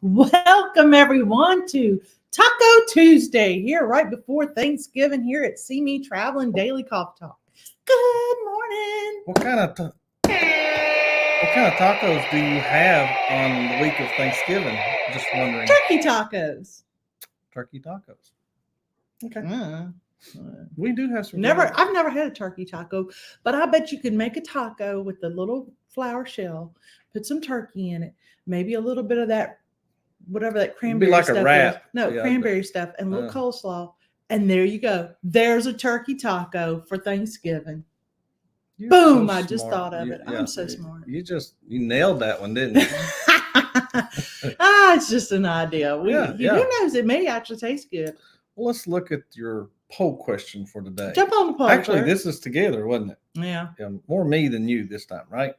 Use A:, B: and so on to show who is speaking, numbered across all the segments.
A: Welcome everyone to Taco Tuesday here right before Thanksgiving here at CME Traveling Daily Coffee Talk. Good morning.
B: What kind of tacos do you have on the week of Thanksgiving? Just wondering.
A: Turkey tacos.
B: Turkey tacos. Okay.
A: We
B: do have some.
A: I've never had a turkey taco, but I bet you could make a taco with the little flour shell, put some turkey in it, maybe a little bit of that, whatever that cranberry
B: like
A: stuff
B: a wrap.
A: is. No, yeah, cranberry stuff and a little coleslaw. And there you go. There's a turkey taco for Thanksgiving. Boom! So I just thought of it. I'm so smart.
B: You nailed that one, didn't you?
A: It's just an idea. Who knows? It may actually taste good.
B: Well, let's look at your poll question for today.
A: Jump on the poll.
B: Actually, this is together, wasn't it?
A: Yeah.
B: More me than you this time, right?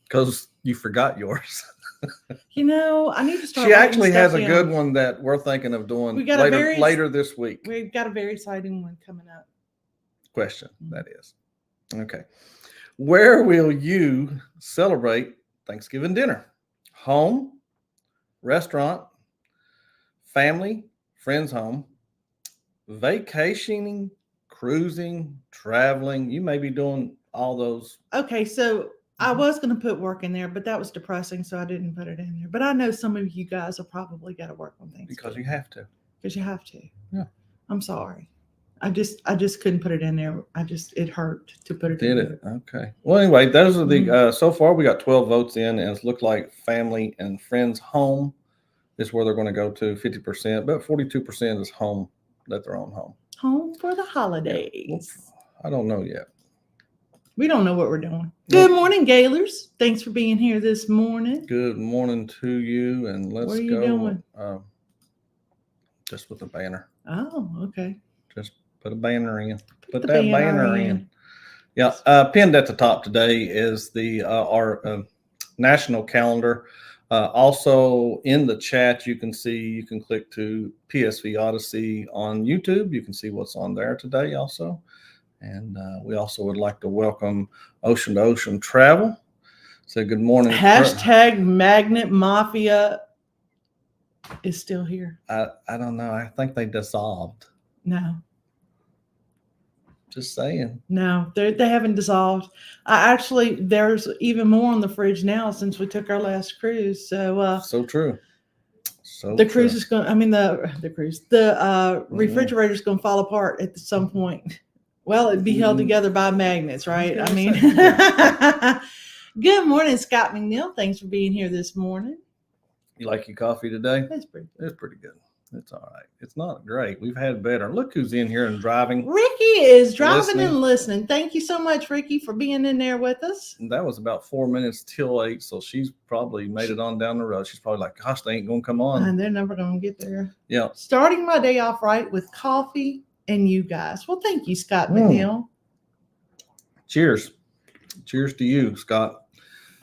B: Because you forgot yours.
A: I need to start.
B: She actually has a good one that we're thinking of doing later this week.
A: We've got a very exciting one coming up.
B: Question, that is. Okay. Where will you celebrate Thanksgiving dinner? Home, restaurant, family, friend's home, vacationing, cruising, traveling. You may be doing all those.
A: Okay, so I was going to put work in there, but that was depressing, so I didn't put it in there. But I know some of you guys have probably got to work on things.
B: Because you have to.
A: Because you have to.
B: Yeah.
A: I'm sorry. I just couldn't put it in there. It hurt to put it in there.
B: Did it? Okay. Well, anyway, those are the, so far we got 12 votes in, and it looked like family and friends home is where they're going to go to, 50%, but 42% is home, that their own home.
A: Home for the holidays.
B: Yeah. Well, I don't know yet.
A: We don't know what we're doing. Good morning, Gaylors. Thanks for being here this morning.
B: Good morning to you, and let's go.
A: What are you doing?
B: Just with a banner.
A: Oh, okay.
B: Just put a banner in. Put that banner in. Yeah. Pinned at the top today is our national calendar. Also in the chat, you can click to PSV Odyssey on YouTube. You can see what's on there today also. And we also would like to welcome Ocean to Ocean Travel. Say good morning.
A: Hashtag Magnet Mafia is still here.
B: I don't know. I think they dissolved.
A: No.
B: Just saying.
A: No, they haven't dissolved. There's even more on the fridge now since we took our last cruise. So
B: true.
A: Cruise is going. I mean the cruise. The refrigerator's going to fall apart at some point. Well, it'd be held together by magnets, right? I mean, good morning, Scott McNeil. Thanks for being here this morning.
B: You like your coffee today?
A: It's pretty good.
B: It's pretty good. It's all right. It's not great. We've had better. Look who's in here and driving.
A: Ricky is driving and listening. Thank you so much, Ricky, for being in there with us.
B: And that was about 4 minutes till 8, so she's probably made it on down the road. She's probably like, gosh, they ain't going to come on.
A: And they're never going to get there.
B: Yeah.
A: Starting my day off right with coffee and you guys. Well, thank you, Scott McNeil.
B: Cheers. Cheers to you, Scott.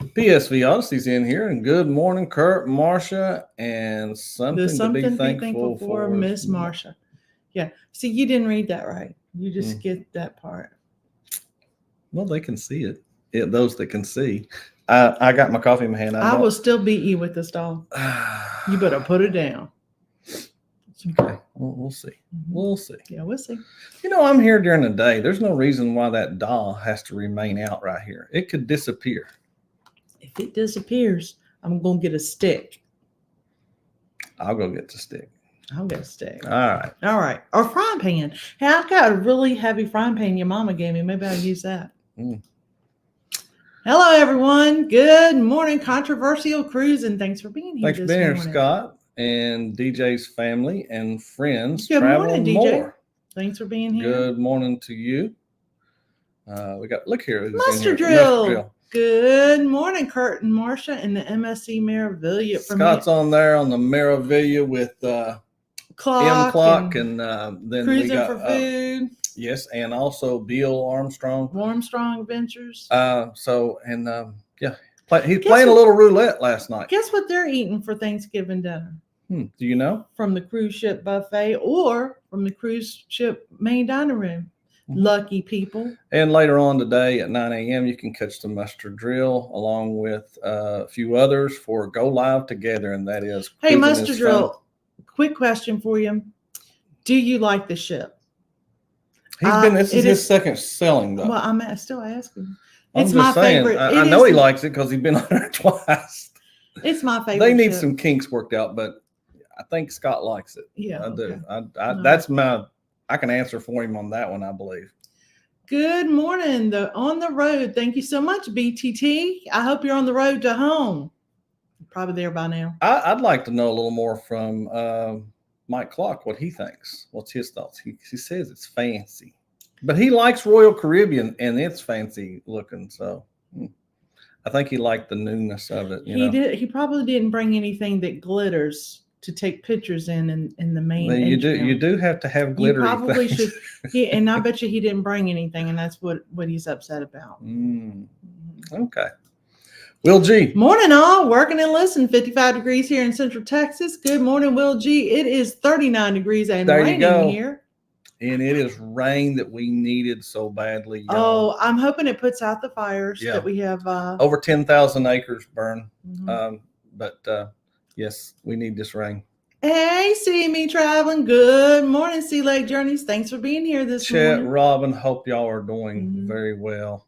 B: PSV Odyssey's in here, and good morning, Curt Marsha, and something to be thankful for,
A: Miss Marsha. Yeah. See, you didn't read that right. You just get that part.
B: Well, they can see it. Those that can see. I got my coffee in my hand.
A: I will still beat you with this doll. You better put it down.
B: Okay. We'll see. We'll see.
A: Yeah, we'll see.
B: I'm here during the day. There's no reason why that doll has to remain out right here. It could disappear.
A: If it disappears, I'm going to get a stick.
B: I'll go get the stick.
A: I'll get a stick.
B: All right.
A: Or frying pan. Hey, I've got a really heavy frying pan your mama gave me. Maybe I'll use that. Hello, everyone. Good morning, Controversial Cruising. Thanks for being here.
B: Thanks for being here, Scott, and DJ's family and friends.
A: Good morning, DJ.
B: More.
A: Thanks for being here.
B: Good morning to you. We got, look here.
A: Mustard Drill. Good morning, Curt and Marsha in the MSC Meraviglia.
B: Scott's on there on the Meraviglia with M Clock, and then
A: Cruising
B: we got
A: for Food.
B: Yes, and also Bill Armstrong.
A: Adventures.
B: He's playing a little roulette last night.
A: Guess what they're eating for Thanksgiving dinner?
B: Do you know?
A: From the cruise ship buffet or from the cruise ship main dining room. Lucky people.
B: And later on today at 9 a.m., you can catch the Mustard Drill along with a few others for Go Live Together, and that is.
A: Hey, Mustard Drill, quick question for you. Do you like the ship?
B: This is his second selling, though.
A: Well, I'm still asking.
B: It's my favorite. I know he likes it because he's been on there twice.
A: It's my favorite.
B: They need some kinks worked out, but I think Scott likes it.
A: Yeah,
B: I do. That's I can answer for him on that one, I believe.
A: Good morning. On the road. Thank you so much, BTT. I hope you're on the road to home. You're probably there by now.
B: I'd like to know a little more from Mike Clock, what he thinks. What's his thoughts? He says it's fancy, but he likes Royal Caribbean and it's fancy looking. So I think he liked the newness of it.
A: He probably didn't bring anything that glitters to take pictures in the main.
B: You do have to have glitter.
A: You probably should. And I bet you he didn't bring anything, and that's what he's upset about.
B: Okay. Will G.
A: Morning, all. Working and listening. 55 degrees here in Central Texas. Good morning, Will G. It is 39 degrees and raining here.
B: And it is rain that we needed so badly. Y'all.
A: Oh, I'm hoping it puts out the fires that we have.
B: Over 10,000 acres burn. Yes, we need this rain.
A: Hey, CME Traveling. Good morning, Sea Lake Journeys. Thanks for being here this morning.
B: Chet, Robin, hope y'all are doing very well.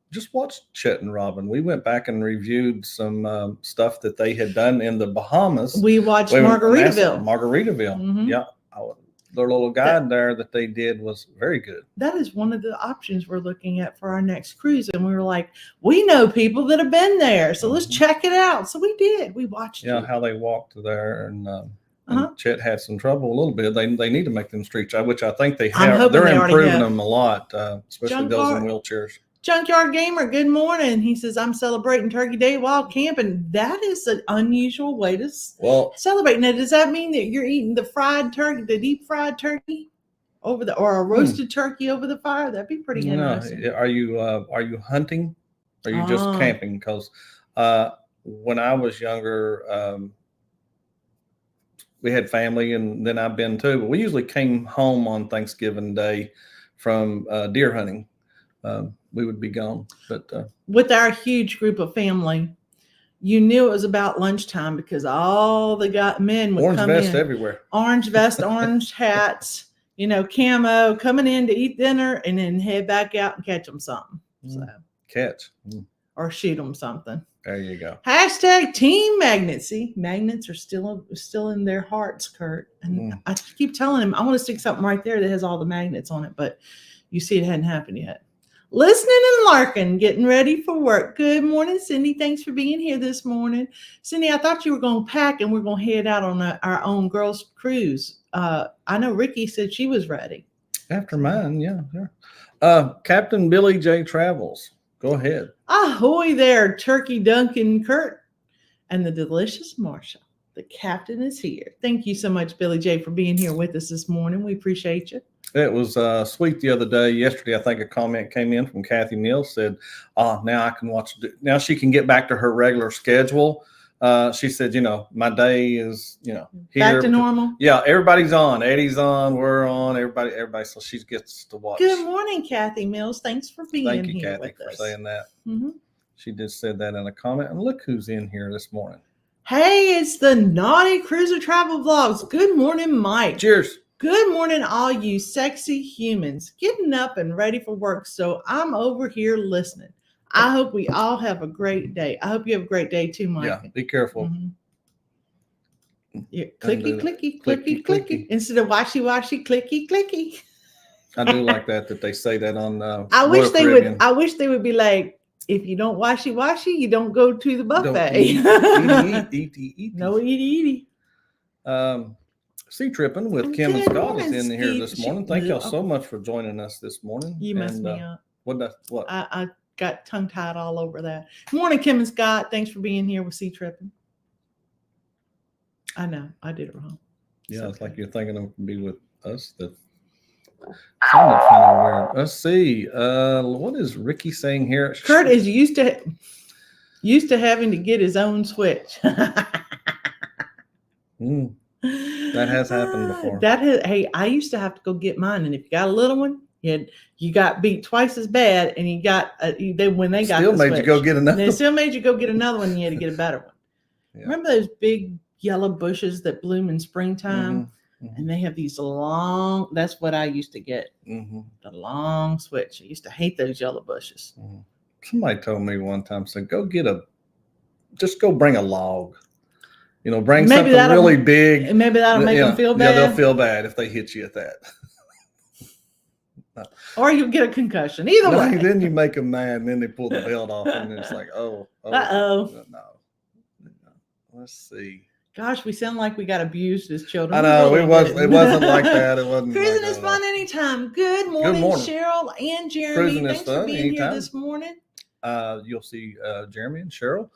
B: Just watch Chet and Robin. We went back and reviewed some stuff that they had done in the Bahamas.
A: We watched Margaritaville.
B: Yeah. Their little guide there that they did was very good.
A: That is one of the options we're looking at for our next cruise. And we were like, we know people that have been there, so let's check it out. So we did. We watched it.
B: How they walked there. And Chet had some trouble a little bit. They need to make them streets, which I think they have. They're improving them a lot, especially those in wheelchairs.
A: Junkyard Gamer, good morning. He says, I'm celebrating Turkey Day while camping. That is an unusual way to celebrate. Now, does that mean that you're eating the fried turkey, the deep fried turkey or a roasted turkey over the fire? That'd be pretty interesting.
B: Are you hunting? Or are you just camping? Because when I was younger, we had family, and then I've been too. But we usually came home on Thanksgiving Day from deer hunting. We would be gone, but
A: with our huge group of family, you knew it was about lunchtime because all the men would come in.
B: Orange vest everywhere.
A: Orange vest, orange hats, camo, coming in to eat dinner and then head back out and catch them something. So
B: catch
A: or shoot them something.
B: There you go.
A: # Team Magnets. See, magnets are still in their hearts, Curt. And I keep telling him I want to stick something right there that has all the magnets on it, but you see it hadn't happened yet. Listening and larking, getting ready for work. Good morning, Cindy. Thanks for being here this morning. Cindy, I thought you were going to pack and we're going to head out on our own girls' cruise. I know Ricky said she was ready.
B: After mine, yeah. Sure. Captain Billy J. Travels. Go ahead.
A: Ahoy there, Turkey Duncan, Curt, and the delicious Marsha. The captain is here. Thank you so much, Billy J., for being here with us this morning. We appreciate you.
B: It was sweet the other day. Yesterday, I think a comment came in from Kathy Mills said, now I can watch. Now she can get back to her regular schedule. She said, my day is, here.
A: Back to normal.
B: Yeah, everybody's on. Eddie's on. We're on. Everybody. So she gets to watch.
A: Good morning, Kathy Mills. Thanks for being here.
B: Thank you, Kathy, for saying that. She just said that in a comment. And look who's in here this morning.
A: Hey, it's the Naughty Cruiser Travel Vlogs. Good morning, Mike.
B: Cheers.
A: Good morning, all you sexy humans getting up and ready for work. So I'm over here listening. I hope we all have a great day. I hope you have a great day too, Mike.
B: Yeah, be careful.
A: Yeah, clicky. Instead of washy, clicky.
B: I do like that they say that on.
A: I wish they would be like, if you don't washy, you don't go to the buffet.
B: Eat.
A: No eaty.
B: Sea Tripping with Kim and Scott is in here this morning. Thank y'all so much for joining us this morning.
A: You messed me up.
B: What?
A: I got tongue tied all over that. Morning, Kim and Scott. Thanks for being here with Sea Tripping. I know I did it wrong.
B: Yeah, it's like you're thinking of be with us. That sounded kind of weird. Let's see. What is Ricky saying here?
A: Curt is used to having to get his own switch.
B: That has happened before.
A: Hey, I used to have to go get mine, and if you got a little one, you got beat twice as bad, and you got when they got
B: still made you go get another.
A: They still made you go get another one, and you had to get a better one.
B: Yeah.
A: Remember those big yellow bushes that bloom in springtime, and they have these long. That's what I used to get. The long switch. I used to hate those yellow bushes.
B: Somebody told me one time, said, just go bring a log. Bring something really big.
A: And maybe that'll make them feel bad.
B: Yeah, they'll feel bad if they hit you at that.
A: Or you'll get a concussion. Either way.
B: Then you make them mad, and then they pull the belt off, and it's like, no. Let's see.
A: Gosh, we sound like we got abused as children.
B: I know it wasn't like that. It wasn't.
A: Cruising is fun anytime. Good morning, Cheryl and Jeremy.
B: Cruising
A: Thanks for being
B: anytime.
A: here this morning.
B: You'll see Jeremy and Cheryl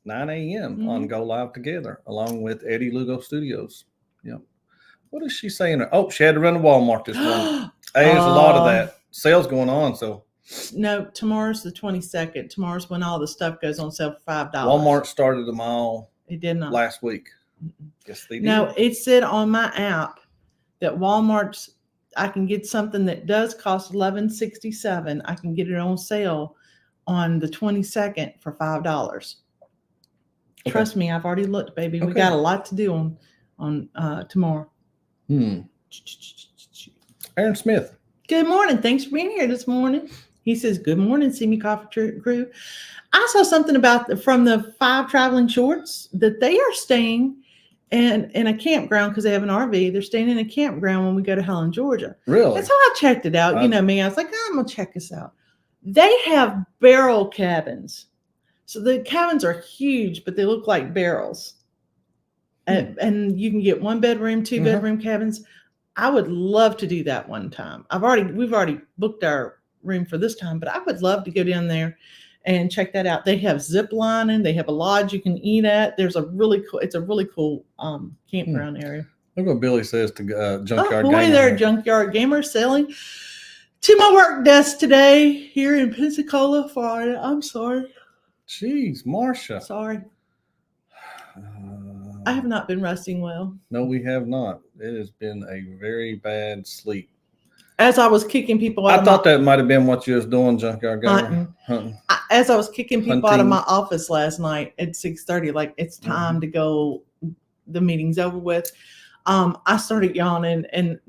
B: 9 a.m. on Go Live Together, along with Eddie Lugo Studios. Yep. What is she saying? Oh, she had to run to Walmart this morning. Hey, there's a lot of that sales going on. So
A: no, tomorrow's the 22nd. Tomorrow's when all the stuff goes on sale for $5.
B: Walmart started them all.
A: It did not
B: last week. Yes, they did.
A: No, it said on my app that Walmart's. I can get something that does cost $11.67. I can get it on sale on the 22nd for $5. Okay. Trust me, I've already looked, baby. Okay. We got a lot to do on tomorrow.
B: Aaron Smith.
A: Good morning. Thanks for being here this morning. He says, good morning, CME Coffee Crew. I saw something from the 5 Traveling Shorts that they are staying in a campground because they have an RV. They're staying in a campground when we go to Helen, Georgia.
B: Really?
A: That's how I checked it out. You know me. I was like, I'm going to check this out. They have barrel cabins. So the cabins are huge, but they look like barrels. And you can get 1 bedroom, 2 bedroom cabins. I would love to do that one time. We've already booked our room for this time, but I would love to go down there and check that out. They have zip lining. They have a lodge you can eat at. It's a really cool campground area.
B: Look what Billy says to Junkyard
A: Gamer.
B: Boy
A: there, Junkyard Gamer selling to my work desk today here in Pensacola, Florida. I'm sorry.
B: Jeez, Marsha.
A: Sorry. I have not been resting well.
B: No, we have not. It has been a very bad sleep.
A: As I was kicking people out,
B: I thought that might have been what you was doing, Junkyard Gamer. Hunting.
A: As I was kicking people out of my office last night at 6:30, like it's time to go. The meeting's over with. I started yawning, and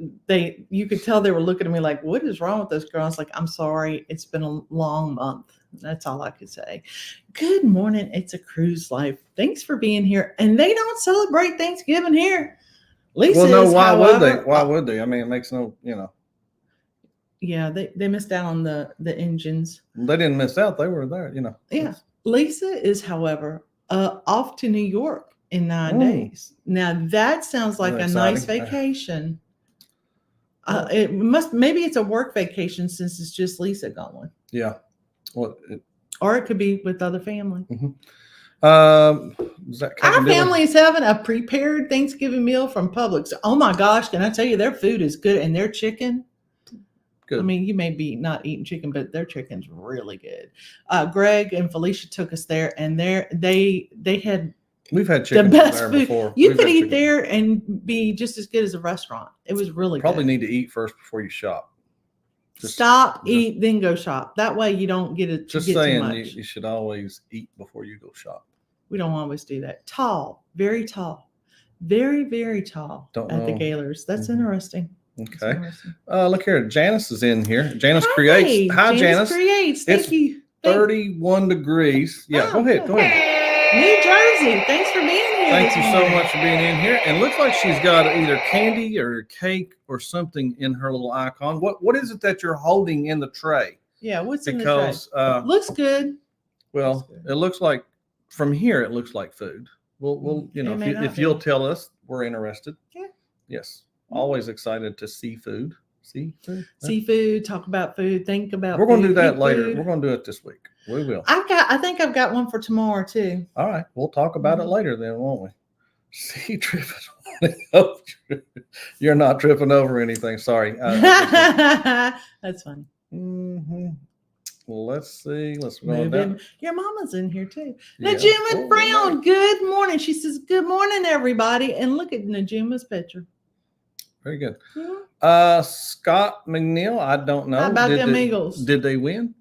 A: you could tell they were looking at me like, "What is wrong with this girl?" I was like, "I'm sorry. It's been a long month." That's all I could say. Good morning. It's a cruise life. Thanks for being here. And they don't celebrate Thanksgiving here. Lisa,
B: well, no. Why would they? Why would they? I mean, it makes no,
A: Yeah, they missed out on the engines.
B: They didn't miss out. They were there,
A: Yeah. Lisa is, howebe off to New York in 9 days. Now that sounds like a nice vacation. Maybe it's a work vacation since it's just Lisa going.
B: Yeah. Well,
A: or it could be with other family.
B: Our
A: family is having a prepared Thanksgiving meal from Publix. Oh my gosh, can I tell you, their food is good, and their chicken. Good. I mean, you may be not eating chicken, but their chicken's really good. Greg and Felicia took us there, and they had.
B: We've had chicken
A: the best
B: there
A: food.
B: before.
A: You could eat there and be just as good as a restaurant. It was really
B: probably
A: good.
B: Need to eat first before you shop.
A: Stop, eat, then go shop. That way you don't get it.
B: Just saying, you should always eat before you go shop.
A: We don't always do that. Tall, very tall, very, very tall at the Gaylors. That's interesting.
B: Okay. Look here. Janice is in here. Janice Creates. Hi, Janice.
A: Creates. Thank you.
B: 31 degrees. Yeah, go ahead.
A: New Jersey. Thanks for being here.
B: Thank you so much for being in here. And it looks like she's got either candy or cake or something in her little icon. What is it that you're holding in the tray?
A: Yeah, what's in the tray? Looks good.
B: Well, it looks like from here it looks like food. We'll if you'll tell us, we're interested.
A: Yeah.
B: Yes. Always excited to see food.
A: Seafood, talk about food, think about
B: We're going to
A: food,
B: do that
A: eat
B: later.
A: food.
B: We're going to do it this week. We will.
A: I think I've got one for tomorrow too.
B: All right. We'll talk about it later then, won't we? See, tripping. You're not tripping over anything. Sorry.
A: That's funny.
B: Mm-hmm. Well, let's see. Let's go
A: Move
B: down.
A: in. Your mama's in here too.
B: Yeah.
A: Najuma Brown, good morning. She says, good morning, everybody. And look at Najuma's picture.
B: Very good.
A: Mm-hmm.
B: Scott McNeil, I don't know.
A: How about them Eagles?
B: Did they win?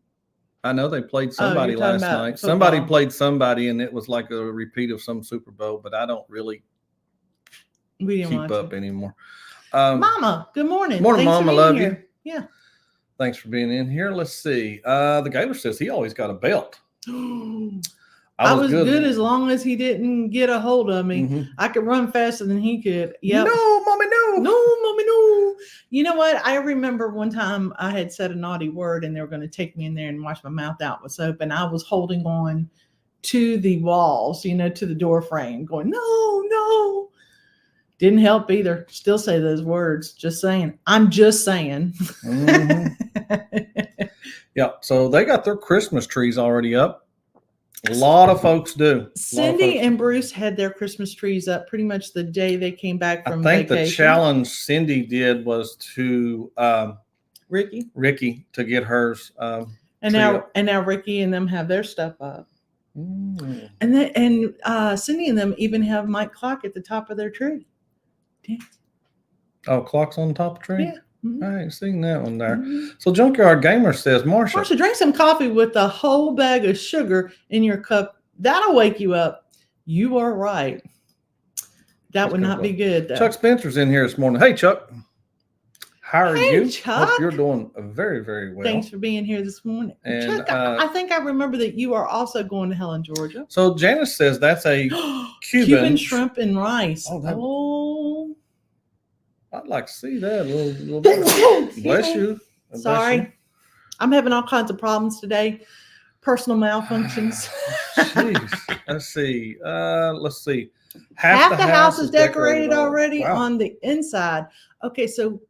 B: I know they played somebody last night.
A: Football.
B: Somebody played somebody, and it was like a repeat of some Super Bowl, but I don't really keep up anymore.
A: Mama, good morning.
B: Morning, Mama. Love you.
A: Yeah.
B: Thanks for being in here. Let's see. The Gator says he always got a belt.
A: I was good as long as he didn't get a hold of me.
B: Mm-hmm.
A: I could run faster than he could. Yep.
B: No, Mommy, no.
A: No, Mommy, no. You know what? I remember one time I had said a naughty word and they were going to take me in there and wash my mouth out with soap. And I was holding on to the walls, to the door frame going, no. Didn't help either. Still say those words. Just saying. I'm just saying.
B: Mm-hmm. Yeah. So they got their Christmas trees already up. A lot of folks do.
A: Cindy and Bruce had their Christmas trees up pretty much the day they came back from
B: vacation.
A: The
B: challenge Cindy did was to Ricky to get hers.
A: And now Ricky and them have their stuff up.
B: Mm.
A: And Cindy and them even have Mike Clock at the top of their tree. Yeah.
B: Oh, clock's on top of the tree?
A: Yeah. Mm-hmm.
B: I ain't seen that one there. Mm-hmm. So Junkyard Gamer says, Marsha,
A: drink some coffee with a whole bag of sugar in your cup. That'll wake you up. You are right. That would not be good, though.
B: Chuck Spencer's in here this morning. Hey, Chuck. How are you?
A: Chuck.
B: Hope you're doing very, very well.
A: Thanks for being here this morning.
B: And,
A: Chuck, I think I remember that you are also going to Helen, Georgia.
B: So Janice says that's a
A: Cuban shrimp and rice.
B: Oh. I'd like to see that a little bit. Bless you.
A: Sorry.
B: Bless you.
A: I'm having all kinds of problems today. Personal malfunctions.
B: Jeez. Let's see.
A: Half the house is decorated already.
B: Wow.
A: On the inside. Okay, so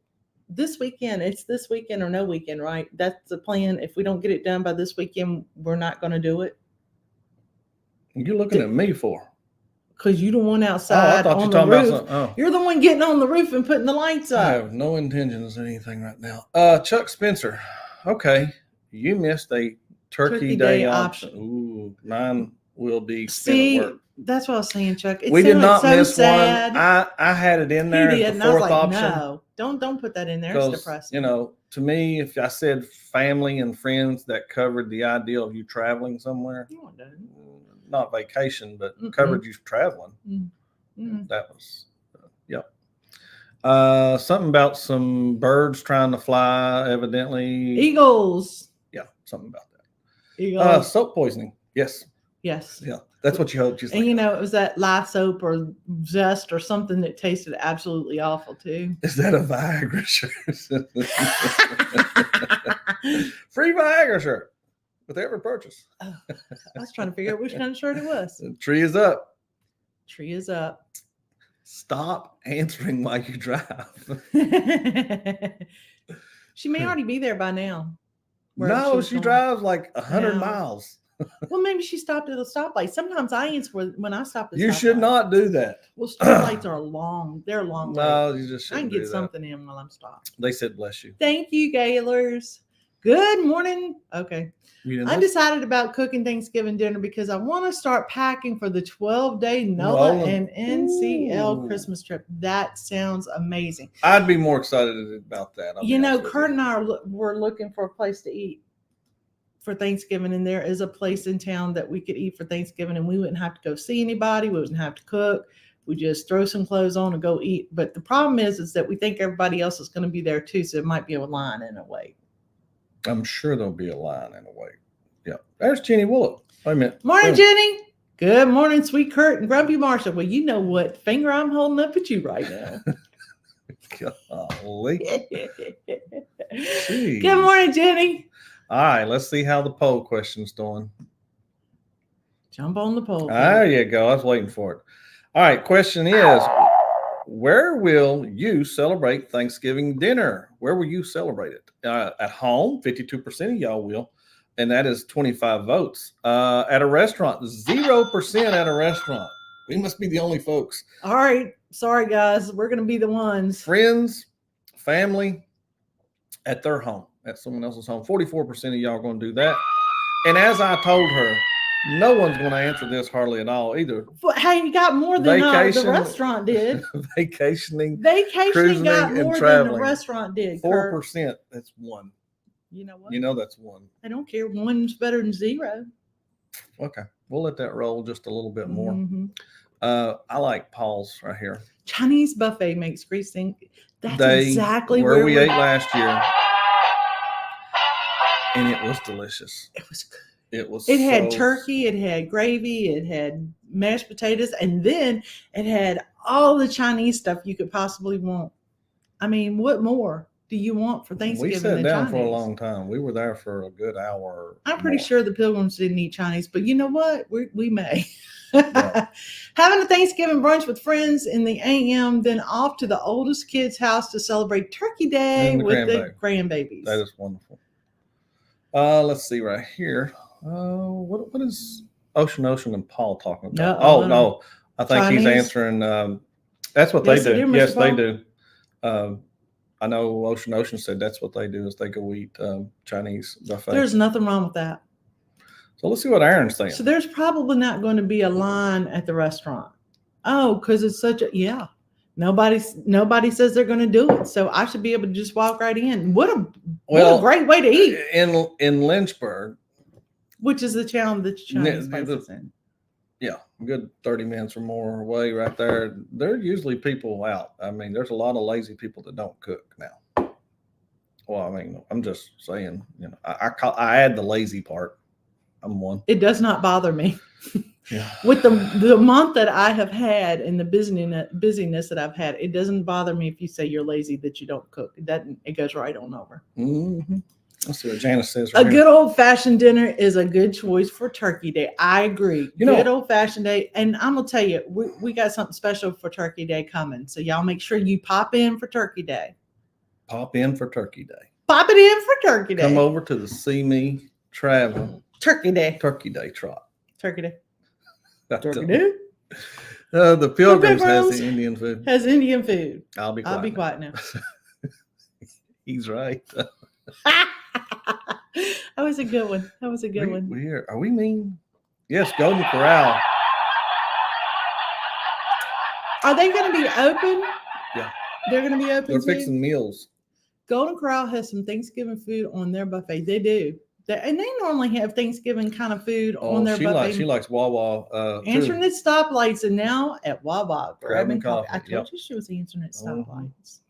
A: this weekend, it's this weekend or no weekend, right? That's the plan. If we don't get it done by this weekend, we're not going to do it.
B: You're looking at me for?
A: Because you the one outside on the roof. You're the one getting on the roof and putting the lights up.
B: I have no intentions of anything right now. Chuck Spencer. Okay. You missed a Turkey Day option. Ooh, mine will be spent at work.
A: That's what I was saying, Chuck.
B: We did not miss one. I had it in there. The fourth option.
A: No, don't put that in there. It's depressing.
B: To me, if I said family and friends, that covered the idea of you traveling somewhere.
A: No, it doesn't.
B: Not vacation, but covered you traveling. That was, yep. Something about some birds trying to fly, evidently.
A: Eagles.
B: Yeah, something about that.
A: Eagles.
B: Soap poisoning. Yes.
A: Yes.
B: Yeah, that's what you hoped.
A: And it was that lye soap or zest or something that tasted absolutely awful too.
B: Is that a Viagra shirt? Free Viagra shirt. With every purchase.
A: I was trying to figure out which kind of shirt it was.
B: The tree is up.
A: Tree is up.
B: Stop answering while you drive.
A: She may already be there by now.
B: No, she drives like 100 miles.
A: Well, maybe she stopped at a stoplight. Sometimes I answer when I stop at a stoplight.
B: You should not do that.
A: Well, stoplights are long. They're long.
B: No, you just shouldn't.
A: I can get something in while I'm stopped.
B: They said bless you.
A: Thank you, Gaylors. Good morning. Okay. Undecided about cooking Thanksgiving dinner because I want to start packing for the 12-day NOLA and NCL Christmas trip. That sounds amazing.
B: I'd be more excited about that.
A: Curt and I were looking for a place to eat for Thanksgiving, and there is a place in town that we could eat for Thanksgiving, and we wouldn't have to go see anybody. We wouldn't have to cook. We just throw some clothes on and go eat. But the problem is that we think everybody else is going to be there too, so it might be a line and a wait.
B: I'm sure there'll be a line and a wait. Yeah. There's Jenny Willett. Wait a minute.
A: Morning, Jenny. Good morning, sweet Curt and Grumpy Marsha. Well, you know what finger I'm holding up at you right now.
B: Golly.
A: Good morning, Jenny.
B: All right. Let's see how the poll question's doing.
A: Jump on the poll.
B: There you go. I was waiting for it. All right. Question is, where will you celebrate Thanksgiving dinner? Where will you celebrate it? At home, 52% of y'all will. And that is 25 votes. At a restaurant, 0% at a restaurant. We must be the only folks.
A: All right. Sorry, guys. We're going to be the ones.
B: Friends, family, at their home, at someone else's home. 44% of y'all are going to do that. And as I told her, no one's going to answer this hardly at all either.
A: But, hey, you got more than the restaurant did.
B: Vacationing
A: got more than the restaurant did.
B: 4%. That's one.
A: You know what?
B: You know that's one.
A: I don't care. One's better than 0.
B: Okay, we'll let that roll just a little bit more.
A: Mm-hmm.
B: I like Paul's right here.
A: Chinese buffet makes Grace think that's exactly
B: where we ate last year, and it was delicious.
A: It was good.
B: It
A: had turkey, it had gravy, it had mashed potatoes, and then it had all the Chinese stuff you could possibly want. I mean, what more do you want for Thanksgiving?
B: We sat down for a long time. We were there for a good hour.
A: I'm pretty sure the Pilgrims didn't eat Chinese, but you know what? We may. Yeah. Having a Thanksgiving brunch with friends in the AM, then off to the oldest kid's house to celebrate Turkey Day with the grandbabies.
B: That is wonderful. Let's see right here. What is Ocean and Paul talking about? No, I think Chinese? He's answering. That's what they do. Yes, they do. I know Ocean said that's what they do is they go eat Chinese buffet.
A: There's nothing wrong with that.
B: So let's see what Aaron's saying.
A: So there's probably not going to be a line at the restaurant. Oh, because it's such a Nobody says they're going to do it, so I should be able to just walk right in. What a great way to eat
B: in Lynchburg,
A: which is the town that Chinese place is in.
B: Yeah, good 30 minutes or more away right there. There are usually people out. I mean, there's a lot of lazy people that don't cook now. Well, I mean, I'm just saying, I add the lazy part. I'm one.
A: It does not bother me.
B: Yeah.
A: With the month that I have had and the busyness that I've had, it doesn't bother me if you say you're lazy that you don't cook. It goes right on over.
B: Mm-hmm. Let's see what Janice says.
A: A good old-fashioned dinner is a good choice for Turkey Day. I agree. Good old-fashioned day. And I'm going to tell you, we got something special for Turkey Day coming. So y'all make sure you pop in for Turkey Day.
B: Pop in for Turkey Day.
A: Pop it in for Turkey Day.
B: Come over to the CME Traveling.
A: Turkey Day
B: trot.
A: Turkey Day. Turkey Day.
B: The Pilgrims has the Indian food.
A: Has Indian food.
B: I'll be quiet now. He's right.
A: That was a good one.
B: Are we mean? Yes, Golden Corral.
A: Are they going to be open?
B: Yeah.
A: They're going to be open.
B: They're fixing meals.
A: Golden Corral has some Thanksgiving food on their buffet. They do. And they normally have Thanksgiving kind of food on their buffet.
B: She likes Wawa.
A: Answering at stoplights, and now at Wawa.
B: Grabbing coffee.
A: I told you she was answering at stoplights.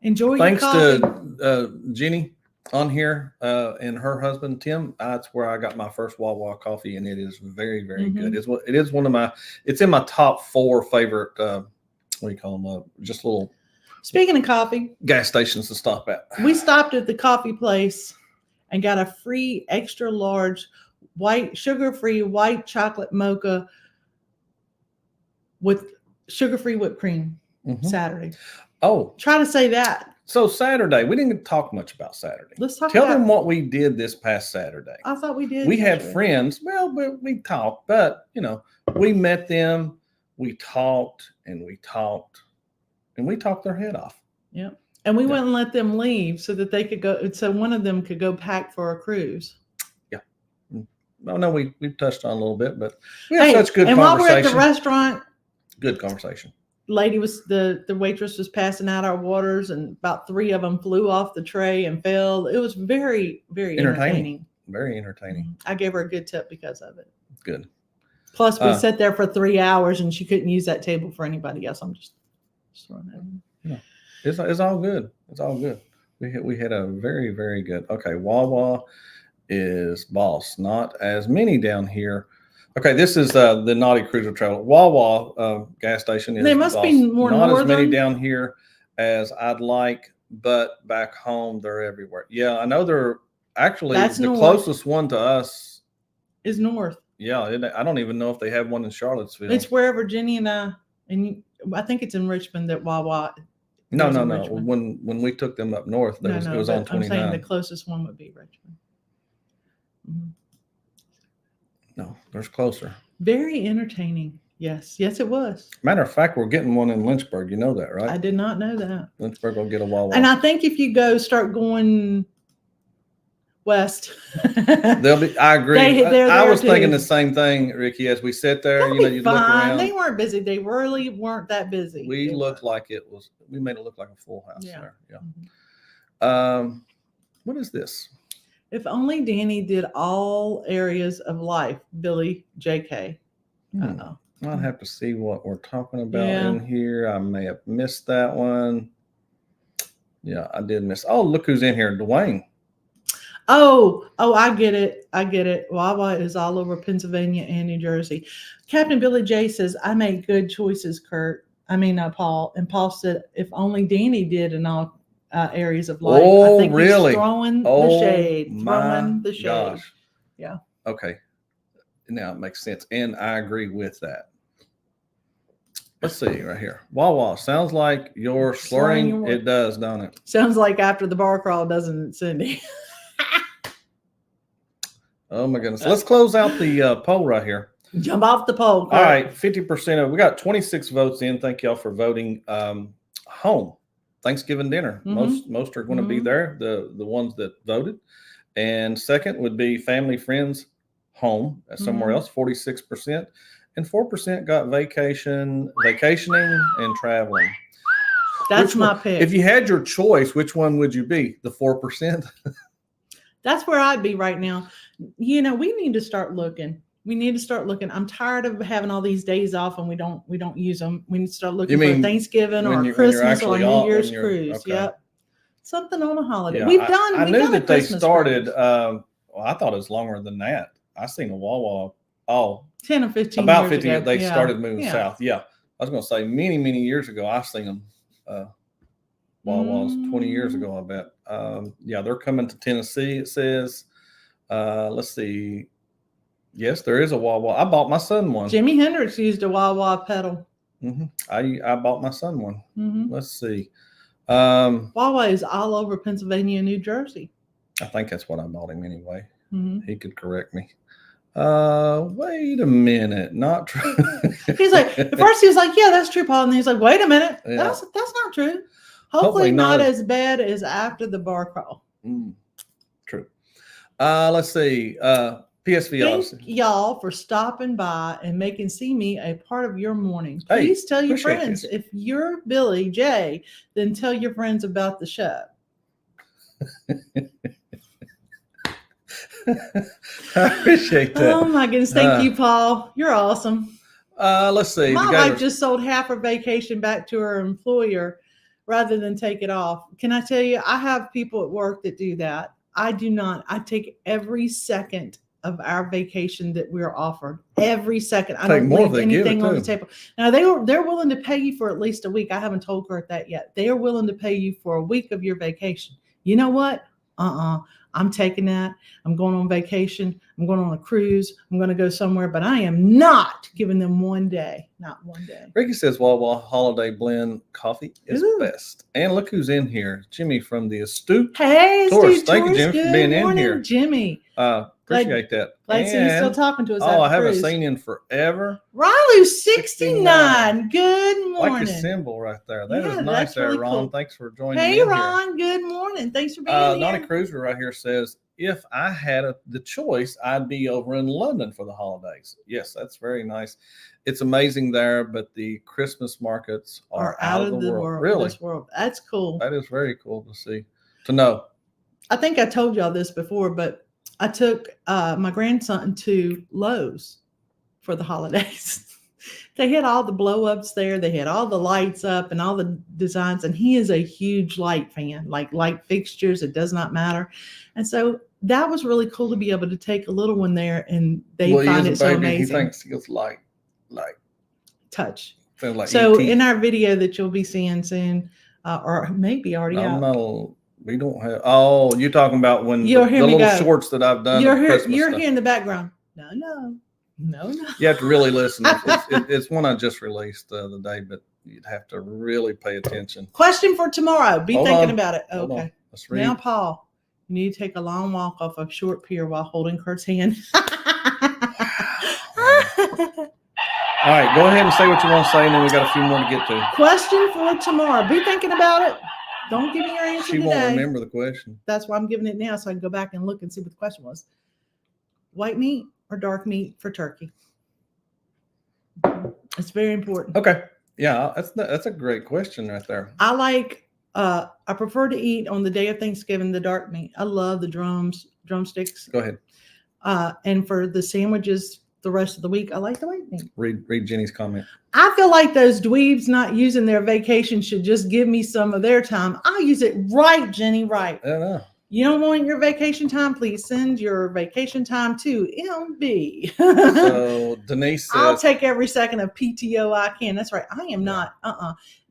A: Enjoy your coffee.
B: Thanks to Jenny on here and her husband, Tim. That's where I got my first Wawa coffee, and it is very, very good. It is one of it's in my top 4 favorite, what do you call them? Just little.
A: Speaking of coffee.
B: Gas stations to stop at.
A: We stopped at the coffee place and got a free extra large sugar-free white chocolate mocha with sugar-free whipped cream Saturday.
B: Oh.
A: Try to say that.
B: So Saturday, we didn't talk much about Saturday.
A: Let's talk
B: Tell them what we did this past Saturday.
A: I thought we did.
B: We had friends. Well, we talked, but we met them, we talked and we talked their head off.
A: Yep. And we wouldn't let them leave so that they could go. So one of them could go pack for a cruise.
B: Yeah. Oh, no, we touched on a little bit, but we had such good conversation.
A: And while we're at the restaurant,
B: good conversation.
A: The waitress was passing out our waters, and about 3 of them flew off the tray and fell. It was very, very entertaining.
B: Very entertaining.
A: I gave her a good tip because of it.
B: Good.
A: Plus, we sat there for 3 hours, and she couldn't use that table for anybody else. I'm just throwing that in.
B: Yeah. It's all good. It's all good. We had a very, very good. Okay, Wawa is boss. Not as many down here. Okay, this is the Naughty Cruiser Travel. Wawa gas station is.
A: They must be more
B: not
A: northern.
B: As many down here as I'd like, but back home they're everywhere. Yeah, I know they're actually the closest one to us
A: is north.
B: Yeah, I don't even know if they have one in Charlottesville.
A: It's wherever Jenny and I I think it's in Richmond that Wawa.
B: No.
A: Richmond.
B: When we took them up north, it was on 29.
A: I'm saying the closest one would be Richmond. Mm-hmm.
B: No, there's closer.
A: Very entertaining. Yes, it was.
B: Matter of fact, we're getting one in Lynchburg. You know that, right?
A: I did not know that.
B: Lynchburg will get a Wawa.
A: And I think if you start going west,
B: they'll be. I agree. I was thinking the same thing, Ricky. As we sit there, you look around.
A: They weren't busy. They really weren't that busy.
B: We looked like it was. We made it look like a full house there. Yeah.
A: Mm-hmm.
B: What is this?
A: If only Danny did all areas of life. Billy, J.K.
B: I'll have to see what we're talking about in here. I may have missed that one. Yeah, I did miss. Oh, look who's in here, Dwayne.
A: Oh, I get it. Wawa is all over Pennsylvania and New Jersey. Captain Billy J says, I make good choices, Curt. Paul. And Paul said, if only Danny did in all areas of life.
B: Oh,
A: I think
B: really?
A: He's throwing the shade.
B: Gosh.
A: Yeah.
B: Okay. Now it makes sense. And I agree with that. Let's see right here. Wawa. Sounds like you're slurring. It does, don't it?
A: Sounds like after the bar crawl, doesn't it, Cindy?
B: Oh my goodness. Let's close out the poll right here.
A: Jump off the poll.
B: All right. 50% we got 26 votes in. Thank y'all for voting. Home. Thanksgiving dinner.
A: Mm-hmm.
B: Most are going to be there. The ones that voted. And second would be family, friends, home, somewhere else, 46%. And 4% got vacationing and traveling.
A: That's my pick.
B: If you had your choice, which one would you be? The 4%?
A: That's where I'd be right now. We need to start looking. I'm tired of having all these days off and we don't use them. We need to start looking for Thanksgiving or Christmas or New Year's cruise. Okay. Yep. Something on a holiday. Yeah,
B: I knew that they started. I thought it was longer than that. I seen a Wawa.
A: 10 or 15
B: about
A: years
B: 15
A: ago.
B: They started moving south. Yeah. I was going to say many years ago, I've seen them. Wawa's 20 years ago, I bet. They're coming to Tennessee, it says. Let's see. Yes, there is a Wawa. I bought my son one.
A: Jimi Hendrix used a Wawa pedal.
B: Mm-hmm. I bought my son one.
A: Mm-hmm.
B: Let's see.
A: Wawa is all over Pennsylvania and New Jersey.
B: I think that's what I bought him anyway.
A: Mm-hmm.
B: He could correct me. Wait a minute, not true.
A: He's like, at first he was like, yeah, that's true, Paul. And he's like, wait a minute, that's not true. Hopefully not as bad as after the bar crawl.
B: True. Let's see. PSV.
A: Thank y'all for stopping by and making CME a part of your morning. Please tell your friends. If you're Billy J, then tell your friends about the show.
B: I appreciate that.
A: Oh my goodness. Thank you, Paul. You're awesome.
B: Let's see.
A: My wife just sold half her vacation back to her employer rather than take it off. Can I tell you, I have people at work that do that. I do not. I take every second of our vacation that we're offered. Every second. I don't leave anything on the table. Now they're willing to pay you for at least a week. I haven't told Curt that yet. They are willing to pay you for a week of your vacation. You know what? I'm taking that. I'm going on vacation. I'm going on a cruise. I'm going to go somewhere, but I am not giving them one day. Not one day.
B: Ricky says Wawa Holiday Blend coffee is best. And look who's in here. Jimmy from the Astute.
A: Hey,
B: Astute. Thank you, Jimmy, for being in here.
A: Jimmy.
B: Appreciate that.
A: Glad to see you still talking to us.
B: I haven't seen you in forever.
A: Riley's 69. Good morning.
B: Like your symbol right there. That is nice there, really Ron. Cool. Thanks for joining me.
A: Hey, Ron. Good morning. Thanks for being here.
B: Donnie Cruiser right here says, if I had the choice, I'd be over in London for the holidays. Yes, that's very nice. It's amazing there, but the Christmas markets are out of the world. Really?
A: This world. That's cool.
B: That is very cool to see, to know.
A: I think I told y'all this before, but I took my grandson to Lowe's for the holidays. They had all the blow-ups there. They had all the lights up and all the designs. And he is a huge light fan, like light fixtures. It does not matter. And so that was really cool to be able to take a little one there and they find it so amazing.
B: He thinks he goes light.
A: Touch.
B: Like
A: so
B: ET.
A: In our video that you'll be seeing soon, or maybe already out.
B: We don't have. Oh, you're talking about when the little shorts that I've done.
A: You're here in the background. No. No.
B: You have to really listen. It's one I just released the other day, but you'd have to really pay attention.
A: Question for tomorrow. Be
B: Hold
A: thinking
B: on.
A: about it.
B: Hold
A: Okay.
B: on. Let's read.
A: Now, Paul, you need to take a long walk off a short pier while holding Curt's hand.
B: All right, go ahead and say what you want to say, and then we got a few more to get to.
A: Question for tomorrow. Be thinking about it. Don't give me your answer
B: She
A: today.
B: won't remember the question.
A: That's why I'm giving it now, so I can go back and look and see what the question was. White meat or dark meat for turkey? It's very important.
B: Okay. Yeah, that's a great question right there.
A: I prefer to eat on the day of Thanksgiving the dark meat. I love the drumsticks.
B: Go ahead.
A: And for the sandwiches the rest of the week, I like the white meat.
B: Read Jenny's comment.
A: I feel like those dweebs not using their vacation should just give me some of their time. I'll use it right, Jenny, right.
B: I don't know.
A: You don't want your vacation time? Please send your vacation time to MB.
B: So Denise says,
A: I'll take every second of PTO I can. That's right. I am not.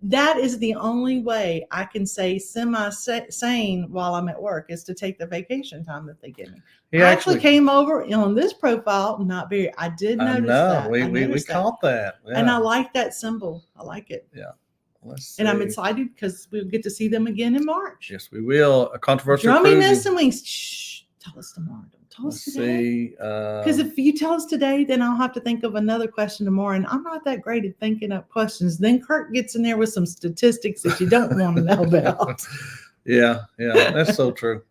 A: That is the only way I can say semi-sane while I'm at work is to take the vacation time that they give me.
B: he
A: I actually came over on this profile. Not very. I did notice that.
B: We caught that. Yeah.
A: And I like that symbol. I like it.
B: Yeah.
A: And I'm excited because we'll get to see them again in March.
B: Yes, we will. A controversial
A: Drumminess and wings. Shh. Tell us tomorrow. Don't tell us
B: Let's
A: today.
B: see.
A: Because if you tell us today, then I'll have to think of another question tomorrow. And I'm not that great at thinking up questions. Then Curt gets in there with some statistics that you don't want to know about.
B: Yeah, that's so true.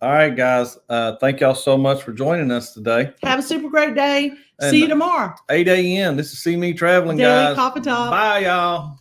B: All right, guys. Thank y'all so much for joining us today.
A: Have a super great day.
B: And
A: See you tomorrow.
B: 8 a.m. This is CME Traveling,
A: Daily
B: guys.
A: Coffee Talk.
B: Bye, y'all.